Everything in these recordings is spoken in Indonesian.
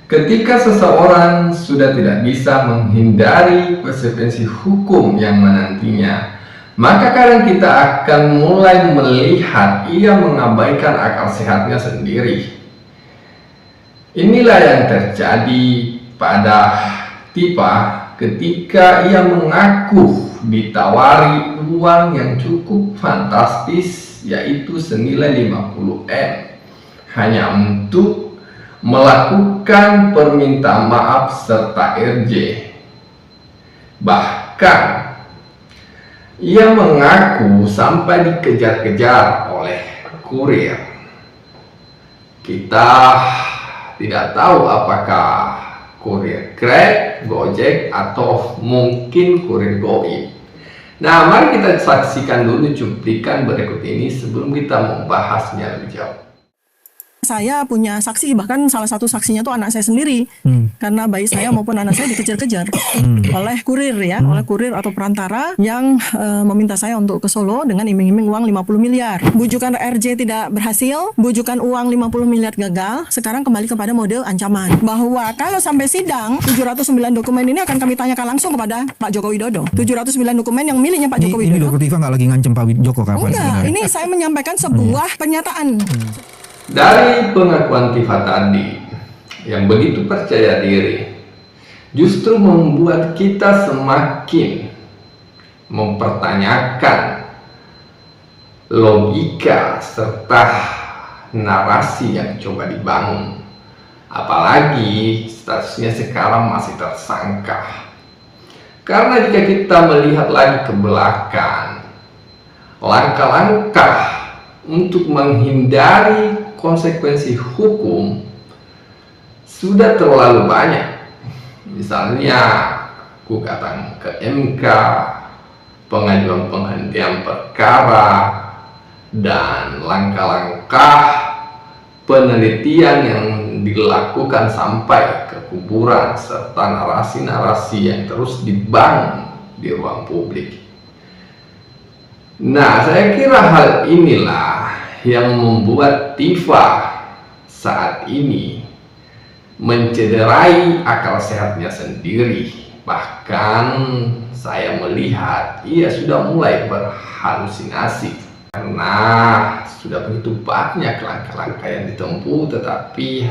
Ketika seseorang sudah tidak bisa menghindari konsekuensi hukum yang menantinya, maka kadang kita akan mulai melihat ia mengabaikan akal sehatnya sendiri. Inilah yang terjadi pada Tifa ketika ia mengaku ditawari uang yang cukup fantastis, yaitu senilai 50M, hanya untuk melakukan permintaan maaf serta RJ. Bahkan ia mengaku sampai dikejar-kejar oleh kurir. Kita tidak tahu apakah kurir Grab, Gojek, atau mungkin kurir Goib. Nah, mari kita saksikan dulu cuplikan berikut ini sebelum kita membahasnya lebih jauh. Saya punya saksi, bahkan salah satu saksinya tuh anak saya sendiri, karena bayi saya maupun anak saya dikejar-kejar oleh kurir oleh kurir atau perantara yang meminta saya untuk ke Solo dengan iming-iming uang 50 miliar. Bujukan RJ tidak berhasil, bujukan uang 50 miliar gagal. Sekarang kembali kepada mode ancaman bahwa kalau sampai sidang 709 dokumen ini akan kami tanyakan langsung kepada Pak Joko Widodo. 709 dokumen yang miliknya Pak Joko Widodo. Ini Dokter Tifa nggak lagi ngancem Pak Joko kapan? Enggak, ini saya menyampaikan sebuah pernyataan. Dari pengakuan Tifa tadi yang begitu percaya diri, justru membuat kita semakin mempertanyakan logika serta narasi yang coba dibangun. Apalagi statusnya sekarang masih tersangka. Karena jika kita melihat lagi ke belakang, langkah-langkah untuk menghindari konsekuensi hukum sudah terlalu banyak. Misalnya gugatan ke MK, pengajuan penghentian perkara, dan langkah-langkah penelitian yang dilakukan sampai ke kuburan serta narasi-narasi yang terus dibangun di ruang publik. Nah, saya kira hal inilah yang membuat Tifa saat ini mencederai akal sehatnya sendiri. Bahkan saya melihat ia sudah mulai berhalusinasi karena sudah begitu banyak langkah-langkah yang ditempuh, tetapi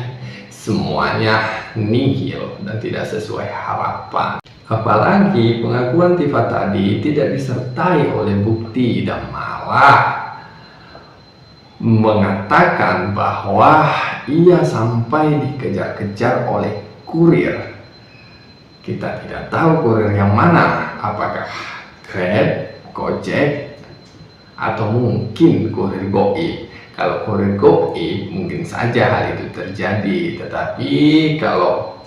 semuanya nihil dan tidak sesuai harapan. Apalagi pengakuan Tifa tadi tidak disertai oleh bukti dan malah mengatakan bahwa ia sampai dikejar-kejar oleh kurir. Kita tidak tahu kurir yang mana, apakah Grab, Gojek, atau mungkin kurir Goib. Kalau kurir Goib mungkin saja hal itu terjadi, tetapi kalau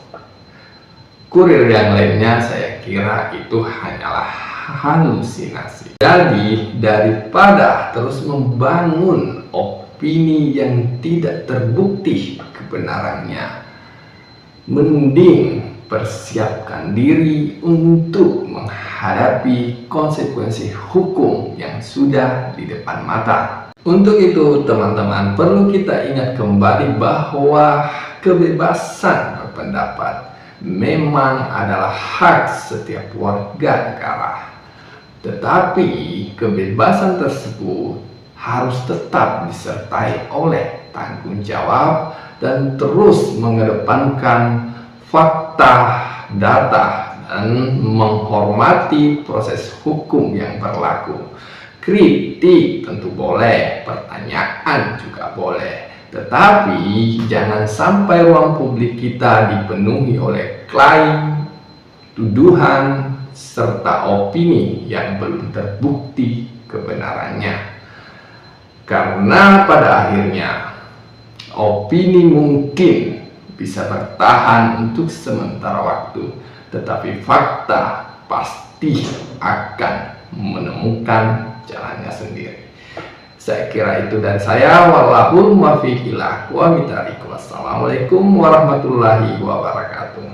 kurir yang lainnya saya kira itu hanyalah halusinasi. Jadi daripada terus membangun opini yang tidak terbukti kebenarannya, mending persiapkan diri untuk menghadapi konsekuensi hukum yang sudah di depan mata. Untuk itu teman-teman, perlu kita ingat kembali bahwa kebebasan berpendapat memang adalah hak setiap warga negara. Tetapi kebebasan tersebut harus tetap disertai oleh tanggung jawab dan terus mengedepankan fakta, data, dan menghormati proses hukum yang berlaku. Kritik tentu boleh, pertanyaan juga boleh, tetapi jangan sampai ruang publik kita dipenuhi oleh klaim, tuduhan, serta opini yang belum terbukti kebenarannya. Karena pada akhirnya opini mungkin bisa bertahan untuk sementara waktu, tetapi fakta pasti akan menemukan jalannya sendiri. Saya kira itu dari saya. Wallahul muwaffiq ila aqwamit thoriq. Wassalamualaikum warahmatullahi wabarakatuh.